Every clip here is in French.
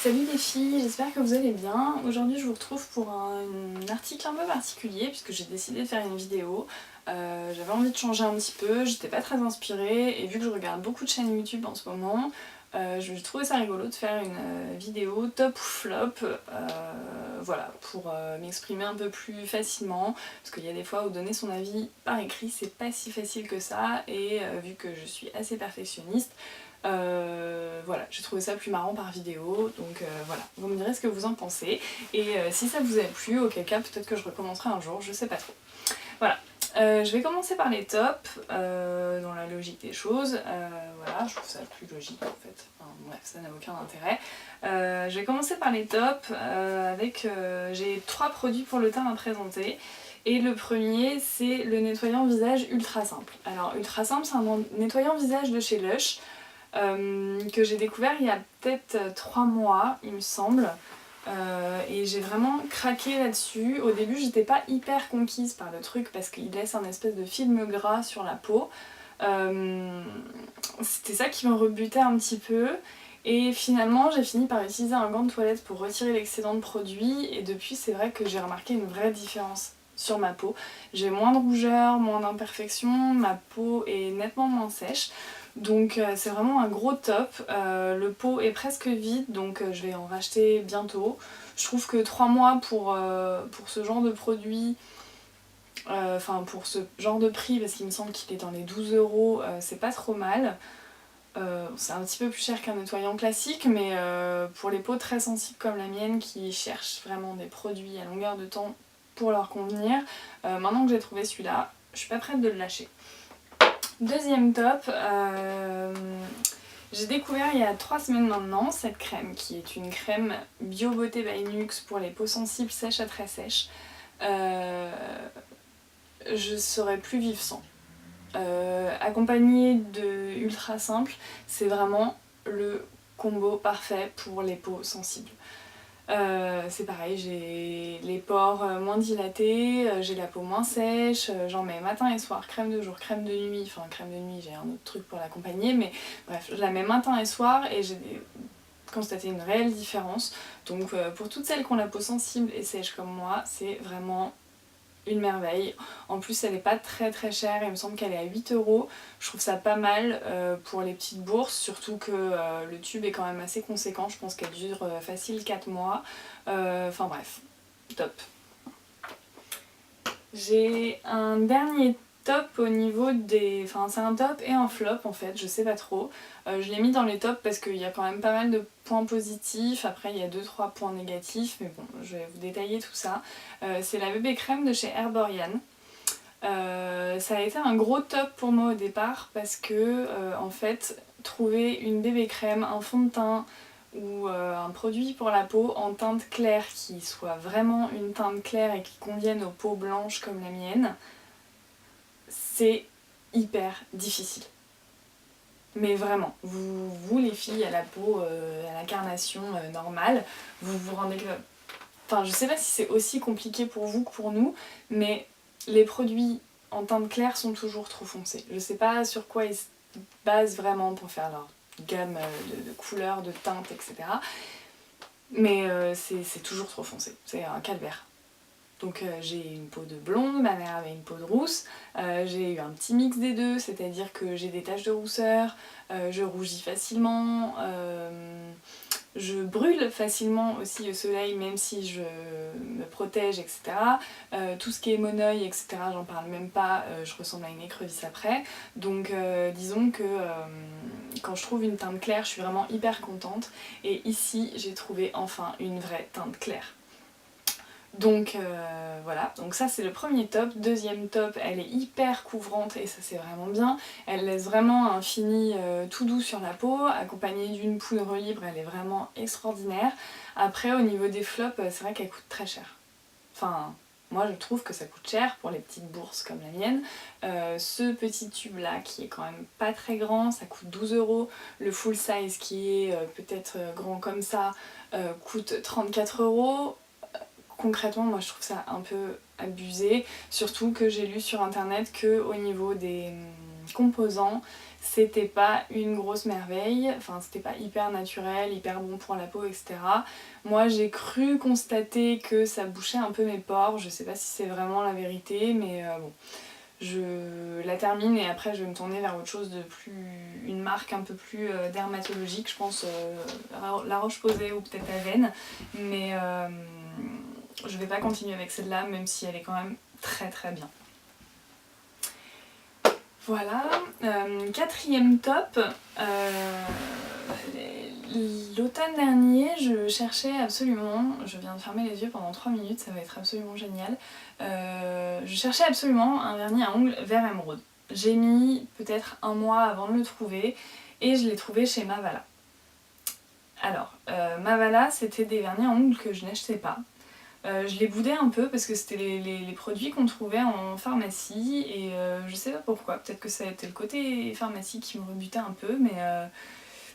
Salut les filles, j'espère que vous allez bien. Aujourd'hui je vous retrouve pour un article un peu particulier puisque j'ai décidé de faire une vidéo. J'avais envie de changer un petit peu, j'étais pas très inspirée et vu que je regarde beaucoup de chaînes YouTube en ce moment, je trouvais ça rigolo de faire une vidéo top ou flop, voilà, pour m'exprimer un peu plus facilement parce qu'il y a des fois où donner son avis par écrit c'est pas si facile que ça et vu que je suis assez perfectionniste, voilà, j'ai trouvé ça plus marrant par vidéo, donc voilà, vous me direz ce que vous en pensez, et si ça vous a plu, auquel cas peut-être que je recommencerai un jour, je sais pas trop. Voilà, je vais commencer par les tops, dans la logique des choses, voilà, je trouve ça plus logique en fait, enfin, bref, ça n'a aucun intérêt. Je vais commencer par les tops, j'ai 3 produits pour le teint à présenter. Et le premier, c'est le nettoyant visage ultra simple. Alors ultra simple, c'est un nettoyant visage de chez Lush, que j'ai découvert il y a peut-être 3 mois, il me semble. Et j'ai vraiment craqué là-dessus. Au début, j'étais pas hyper conquise par le truc parce qu'il laisse un espèce de film gras sur la peau. C'était ça qui me rebutait un petit peu. Et finalement, j'ai fini par utiliser un gant de toilette pour retirer l'excédent de produit. Et depuis, c'est vrai que j'ai remarqué une vraie différence sur ma peau. J'ai moins de rougeur, moins d'imperfections, ma peau est nettement moins sèche. Donc c'est vraiment un gros top. Le pot est presque vide, donc je vais en racheter bientôt. Je trouve que 3 mois pour ce genre de produit, enfin pour ce genre de prix, parce qu'il me semble qu'il est dans les 12 €, c'est pas trop mal. C'est un petit peu plus cher qu'un nettoyant classique, mais pour les peaux très sensibles comme la mienne qui cherchent vraiment des produits à longueur de temps pour leur convenir, maintenant que j'ai trouvé celui-là, je suis pas prête de le lâcher. Deuxième top, j'ai découvert il y a 3 semaines maintenant cette crème qui est une crème Bio Beauté by Nux pour les peaux sensibles sèches à très sèches. Je saurais plus vivre sans. Accompagné de ultra simple, c'est vraiment le combo parfait pour les peaux sensibles. C'est pareil, j'ai les pores moins dilatés, j'ai la peau moins sèche, j'en mets matin et soir, crème de jour, crème de nuit, enfin crème de nuit j'ai un autre truc pour l'accompagner, mais bref, je la mets matin et soir et j'ai constaté une réelle différence. Donc pour toutes celles qui ont la peau sensible et sèche comme moi, c'est vraiment une merveille. En plus elle est pas très très chère, il me semble qu'elle est à 8 €. Je trouve ça pas mal pour les petites bourses, surtout que le tube est quand même assez conséquent, je pense qu'elle dure facile 4 mois. Enfin bref, top. J'ai un dernier top au niveau des... Enfin c'est un top et un flop en fait, je sais pas trop. Je l'ai mis dans les tops parce qu'il y a quand même pas mal de points positifs, après il y a 2-3 points négatifs, mais bon, je vais vous détailler tout ça. C'est la bébé crème de chez Herborian. Ça a été un gros top pour moi au départ parce que en fait trouver une bébé crème, un fond de teint ou un produit pour la peau en teinte claire qui soit vraiment une teinte claire et qui convienne aux peaux blanches comme la mienne, c'est hyper difficile. Mais vraiment, vous les filles à la peau, à la carnation normale, vous vous rendez compte. Enfin, je sais pas si c'est aussi compliqué pour vous que pour nous, mais les produits en teinte claire sont toujours trop foncés. Je sais pas sur quoi ils se basent vraiment pour faire leur gamme de couleurs, de teintes, etc. Mais c'est toujours trop foncé, c'est un calvaire. Donc j'ai une peau de blonde, ma mère avait une peau de rousse, j'ai eu un petit mix des deux, c'est-à-dire que j'ai des taches de rousseur, je rougis facilement, je brûle facilement aussi au soleil même si je me protège, etc. Tout ce qui est monoeil, etc. j'en parle même pas, je ressemble à une écrevisse après. Donc disons que quand je trouve une teinte claire, je suis vraiment hyper contente. Et ici, j'ai trouvé enfin une vraie teinte claire. Donc voilà, donc ça c'est le premier top. Deuxième top, elle est hyper couvrante et ça c'est vraiment bien. Elle laisse vraiment un fini tout doux sur la peau, accompagnée d'une poudre libre, elle est vraiment extraordinaire. Après au niveau des flops, c'est vrai qu'elle coûte très cher. Enfin, moi je trouve que ça coûte cher pour les petites bourses comme la mienne. Ce petit tube là qui est quand même pas très grand, ça coûte 12 €. Le full size qui est peut-être grand comme ça coûte 34 €. Concrètement, moi je trouve ça un peu abusé, surtout que j'ai lu sur internet que au niveau des composants, c'était pas une grosse merveille, enfin c'était pas hyper naturel, hyper bon pour la peau, etc. Moi j'ai cru constater que ça bouchait un peu mes pores, je sais pas si c'est vraiment la vérité, mais bon. Je la termine et après je vais me tourner vers autre chose de plus... une marque un peu plus dermatologique, je pense La Roche-Posay ou peut-être Avène, mais je vais pas continuer avec celle-là même si elle est quand même très très bien. Voilà, quatrième top, l'automne dernier je cherchais absolument, je viens de fermer les yeux pendant 3 minutes, ça va être absolument génial, je cherchais absolument un vernis à ongles vert émeraude. J'ai mis peut-être un mois avant de le trouver et je l'ai trouvé chez Mavala. Alors, Mavala c'était des vernis à ongles que je n'achetais pas. Je les boudais un peu parce que c'était les produits qu'on trouvait en pharmacie et je sais pas pourquoi, peut-être que ça a été le côté pharmacie qui me rebutait un peu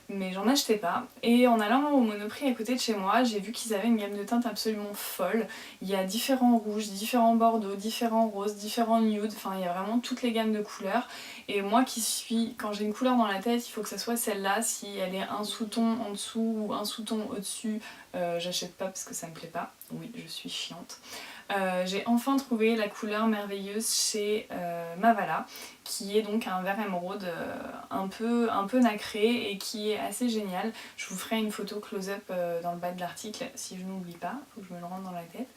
mais j'en achetais pas. Et en allant au Monoprix à côté de chez moi, j'ai vu qu'ils avaient une gamme de teintes absolument folle. Il y a différents rouges, différents bordeaux, différents roses, différents nudes, enfin il y a vraiment toutes les gammes de couleurs. Et moi qui suis, quand j'ai une couleur dans la tête, il faut que ça soit celle-là. Si elle est un sous-ton en dessous ou un sous-ton au-dessus, j'achète pas parce que ça me plaît pas. Oui, je suis chiante. J'ai enfin trouvé la couleur merveilleuse chez Mavala, qui est donc un vert émeraude un peu nacré et qui est assez génial. Je vous ferai une photo close-up dans le bas de l'article si je n'oublie pas, faut que je me le rende dans la tête.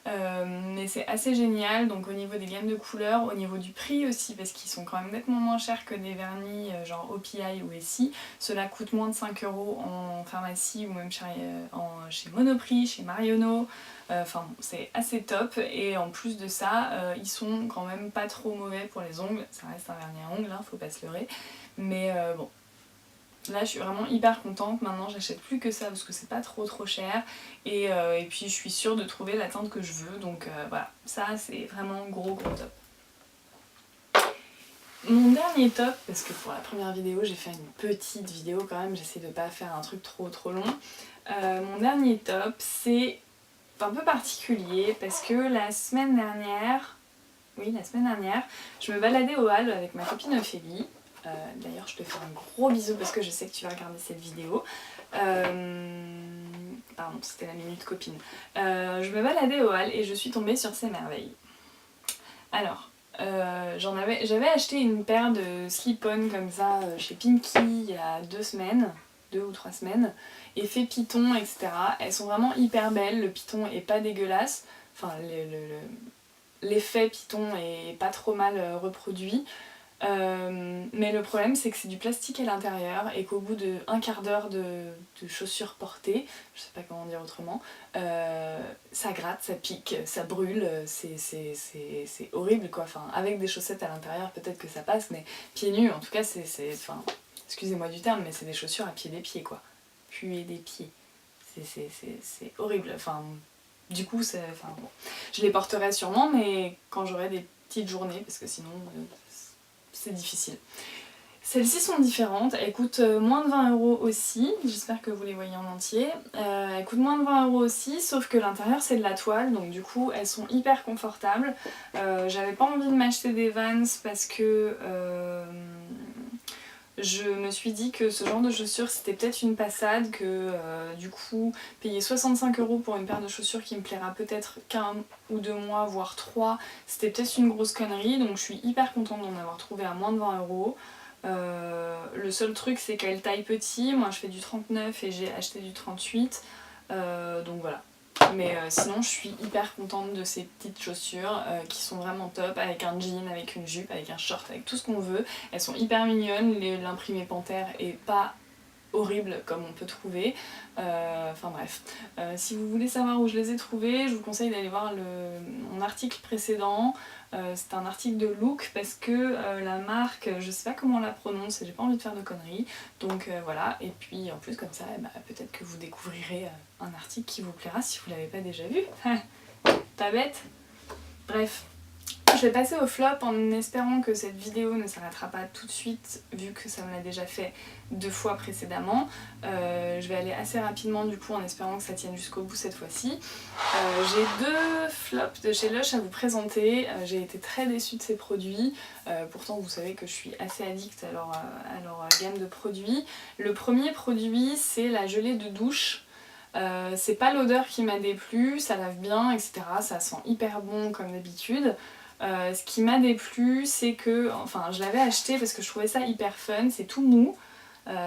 Mais c'est assez génial, donc au niveau des gammes de couleurs, au niveau du prix aussi, parce qu'ils sont quand même nettement moins chers que des vernis genre OPI ou Essie. Cela coûte moins de 5 € en pharmacie ou même chez Monoprix, chez Marionneau. Enfin bon, c'est assez top et en plus de ça, ils sont quand même pas trop mauvais pour les ongles. Ça reste un vernis à ongles, hein, faut pas se leurrer. Mais bon, là je suis vraiment hyper contente, maintenant j'achète plus que ça parce que c'est pas trop cher et puis je suis sûre de trouver la teinte que je veux, donc voilà, ça c'est vraiment gros top. Mon dernier top, parce que pour la première vidéo j'ai fait une petite vidéo quand même, j'essaie de pas faire un truc trop long. Mon dernier top c'est un peu particulier parce que la semaine dernière, je me baladais au hall avec ma copine Ophélie. D'ailleurs je te fais un gros bisou parce que je sais que tu vas regarder cette vidéo. Pardon, c'était la minute copine. Je me baladais au hall et je suis tombée sur ces merveilles. Alors, j'avais acheté une paire de slip-on comme ça chez Pinky il y a 2 ou 3 semaines, effet python, etc. Elles sont vraiment hyper belles, le python est pas dégueulasse, enfin l'effet python est pas trop mal reproduit. Mais le problème c'est que c'est du plastique à l'intérieur et qu'au bout de un quart d'heure de chaussures portées, je sais pas comment dire autrement, ça gratte, ça pique, ça brûle, c'est horrible quoi. Enfin, avec des chaussettes à l'intérieur peut-être que ça passe, mais pieds nus en tout cas enfin, excusez-moi du terme, mais c'est des chaussures à pied des pieds quoi. Puer des pieds. C'est horrible. Enfin, du coup, enfin, bon. Je les porterai sûrement, mais quand j'aurai des petites journées, parce que sinon c'est difficile. Celles-ci sont différentes, elles coûtent moins de 20 € aussi, j'espère que vous les voyez en entier. Elles coûtent moins de 20 € aussi, sauf que l'intérieur c'est de la toile, donc du coup elles sont hyper confortables. J'avais pas envie de m'acheter des Vans parce que je me suis dit que ce genre de chaussures c'était peut-être une passade, que du coup payer 65 € pour une paire de chaussures qui me plaira peut-être qu'un ou 2 mois voire 3, c'était peut-être une grosse connerie, donc je suis hyper contente d'en avoir trouvé à moins de 20 €. Le seul truc c'est qu'elle taille petit, moi je fais du 39 et j'ai acheté du 38, donc voilà. Mais sinon je suis hyper contente de ces petites chaussures qui sont vraiment top, avec un jean, avec une jupe, avec un short, avec tout ce qu'on veut. Elles sont hyper mignonnes, l'imprimé Panthère est pas horrible comme on peut trouver. Enfin bref. Si vous voulez savoir où je les ai trouvées, je vous conseille d'aller voir mon article précédent. C'est un article de Look parce que la marque, je sais pas comment on la prononce et j'ai pas envie de faire de conneries. Donc voilà, et puis en plus comme ça, peut-être que vous découvrirez un article qui vous plaira si vous l'avez pas déjà vu. Pas bête. Bref. Je vais passer au flop en espérant que cette vidéo ne s'arrêtera pas tout de suite vu que ça me l'a déjà fait 2 fois précédemment. Je vais aller assez rapidement du coup en espérant que ça tienne jusqu'au bout cette fois-ci. J'ai 2 flops de chez Lush à vous présenter. J'ai été très déçue de ces produits. Pourtant vous savez que je suis assez addict à leur gamme de produits. Le premier produit c'est la gelée de douche. C'est pas l'odeur qui m'a déplu, ça lave bien, etc. Ça sent hyper bon comme d'habitude. Ce qui m'a déplu, c'est que, enfin je l'avais acheté parce que je trouvais ça hyper fun, c'est tout mou.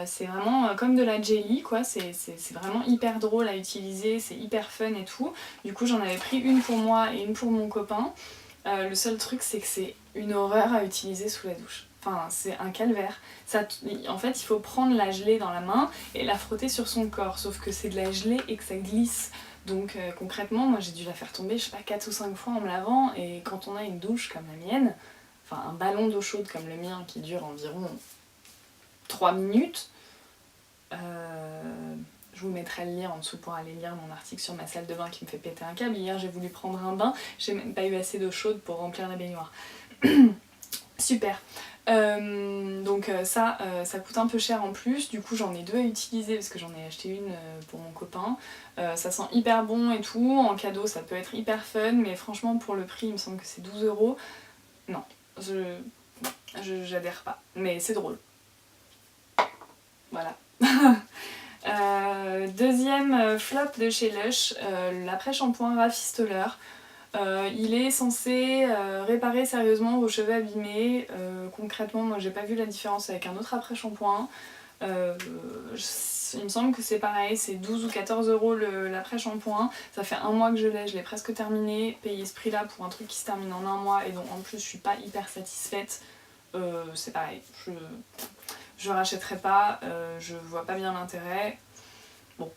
C'est vraiment comme de la jelly quoi, c'est vraiment hyper drôle à utiliser, c'est hyper fun et tout. Du coup j'en avais pris une pour moi et une pour mon copain. Le seul truc c'est que c'est une horreur à utiliser sous la douche. Enfin c'est un calvaire. En fait il faut prendre la gelée dans la main et la frotter sur son corps, sauf que c'est de la gelée et que ça glisse. Donc concrètement moi j'ai dû la faire tomber je sais pas 4 ou 5 fois en me lavant, et quand on a une douche comme la mienne, enfin un ballon d'eau chaude comme le mien qui dure environ 3 minutes, je vous mettrai le lien en dessous pour aller lire mon article sur ma salle de bain qui me fait péter un câble. Hier j'ai voulu prendre un bain, j'ai même pas eu assez d'eau chaude pour remplir la baignoire. Super. Donc ça coûte un peu cher en plus, du coup j'en ai 2 à utiliser parce que j'en ai acheté une pour mon copain. Ça sent hyper bon et tout, en cadeau ça peut être hyper fun, mais franchement pour le prix il me semble que c'est 12 €. Non, j'adhère pas, mais c'est drôle. Voilà. Deuxième flop de chez Lush, l'après-shampoing rafistoleur. Il est censé réparer sérieusement vos cheveux abîmés. Concrètement, moi j'ai pas vu la différence avec un autre après-shampoing. Il me semble que c'est pareil, c'est 12 ou 14 € l'après-shampoing. Ça fait 1 mois que je l'ai presque terminé. Payer ce prix là pour un truc qui se termine en 1 mois et dont en plus je suis pas hyper satisfaite, c'est pareil. Je rachèterai pas, je vois pas bien l'intérêt. Bon,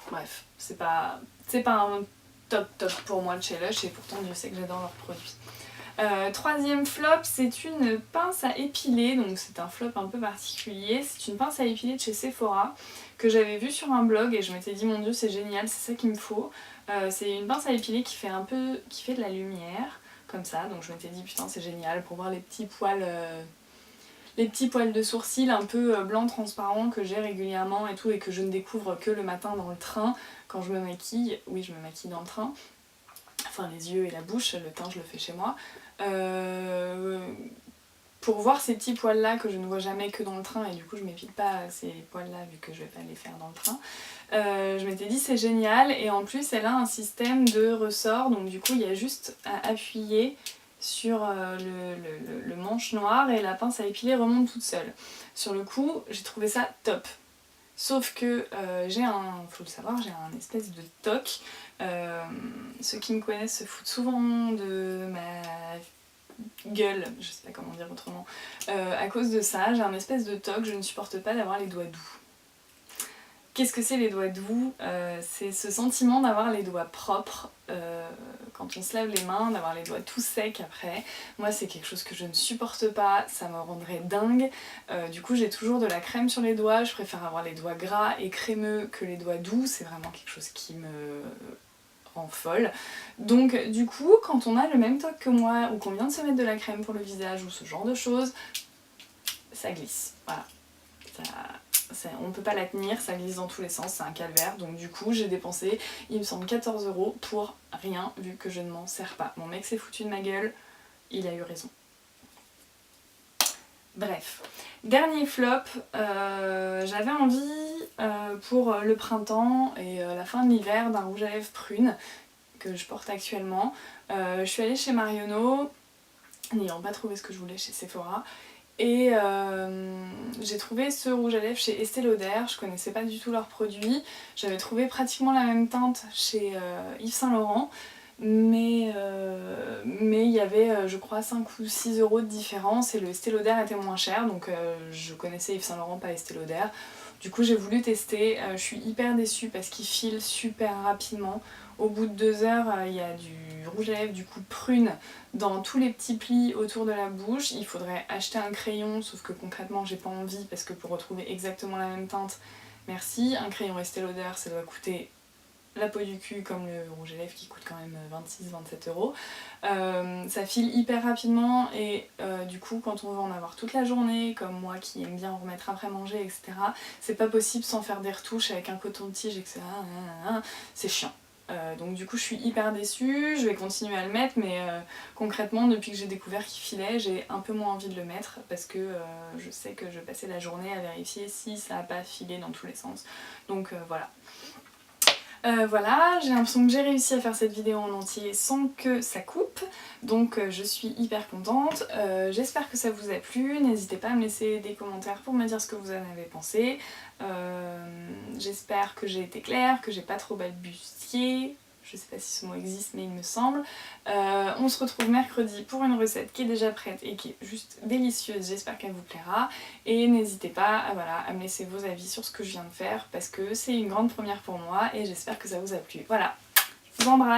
bref, c'est pas un top pour moi de chez Lush et pourtant Dieu sait que j'adore leurs produits. Troisième flop, c'est une pince à épiler, donc c'est un flop un peu particulier. C'est une pince à épiler de chez Sephora que j'avais vue sur un blog et je m'étais dit mon Dieu c'est génial, c'est ça qu'il me faut. C'est une pince à épiler qui fait de la lumière comme ça, donc je m'étais dit putain c'est génial pour voir les petits poils de sourcils un peu blancs transparents que j'ai régulièrement et tout, et que je ne découvre que le matin dans le train quand je me maquille. Oui, je me maquille dans le train, enfin les yeux et la bouche, le teint je le fais chez moi. Pour voir ces petits poils là que je ne vois jamais que dans le train, et du coup je m'épile pas ces poils là vu que je vais pas les faire dans le train, je m'étais dit c'est génial, et en plus elle a un système de ressort, donc du coup il y a juste à appuyer sur le manche noir et la pince à épiler remonte toute seule. Sur le coup j'ai trouvé ça top. Sauf que faut le savoir, j'ai un espèce de toc. Ceux qui me connaissent se foutent souvent de ma gueule, je sais pas comment dire autrement. À cause de ça, j'ai un espèce de toc, je ne supporte pas d'avoir les doigts doux. Qu'est-ce que c'est les doigts doux? C'est ce sentiment d'avoir les doigts propres quand on se lave les mains, d'avoir les doigts tout secs après. Moi c'est quelque chose que je ne supporte pas, ça me rendrait dingue. Du coup j'ai toujours de la crème sur les doigts, je préfère avoir les doigts gras et crémeux que les doigts doux, c'est vraiment quelque chose qui me rend folle. Donc du coup quand on a le même toc que moi, ou qu'on vient de se mettre de la crème pour le visage ou ce genre de choses, ça glisse, voilà. On ne peut pas la tenir, ça glisse dans tous les sens, c'est un calvaire. Donc du coup j'ai dépensé, il me semble 14 € pour rien, vu que je ne m'en sers pas. Mon mec s'est foutu de ma gueule, il a eu raison. Bref, dernier flop, j'avais envie pour le printemps et la fin de l'hiver d'un rouge à lèvres prune que je porte actuellement. Je suis allée chez Marionneau, n'ayant pas trouvé ce que je voulais chez Sephora. Et j'ai trouvé ce rouge à lèvres chez Estée Lauder, je connaissais pas du tout leurs produits. J'avais trouvé pratiquement la même teinte chez Yves Saint Laurent, mais il y avait je crois 5 ou 6 € de différence et le Estée Lauder était moins cher, donc je connaissais Yves Saint Laurent, pas Estée Lauder. Du coup j'ai voulu tester, je suis hyper déçue parce qu'il file super rapidement. Au bout de 2 heures, il y a du rouge à lèvres du coup prune dans tous les petits plis autour de la bouche. Il faudrait acheter un crayon, sauf que concrètement j'ai pas envie parce que pour retrouver exactement la même teinte, merci. Un crayon Estée Lauder ça doit coûter la peau du cul comme le rouge à lèvres qui coûte quand même 26-27 euros. Ça file hyper rapidement et du coup quand on veut en avoir toute la journée, comme moi qui aime bien en remettre après manger, etc., c'est pas possible sans faire des retouches avec un coton-tige, etc. C'est chiant. Donc du coup je suis hyper déçue, je vais continuer à le mettre, mais concrètement depuis que j'ai découvert qu'il filait, j'ai un peu moins envie de le mettre parce que je sais que je passais la journée à vérifier si ça n'a pas filé dans tous les sens. Donc voilà. Voilà, j'ai l'impression que j'ai réussi à faire cette vidéo en entier sans que ça coupe, donc je suis hyper contente. J'espère que ça vous a plu, n'hésitez pas à me laisser des commentaires pour me dire ce que vous en avez pensé. J'espère que j'ai été claire, que j'ai pas trop balbutié. Je sais pas si ce mot existe mais il me semble. On se retrouve mercredi pour une recette qui est déjà prête et qui est juste délicieuse, j'espère qu'elle vous plaira. Et n'hésitez pas à me laisser vos avis sur ce que je viens de faire parce que c'est une grande première pour moi et j'espère que ça vous a plu. Voilà, je vous embrasse!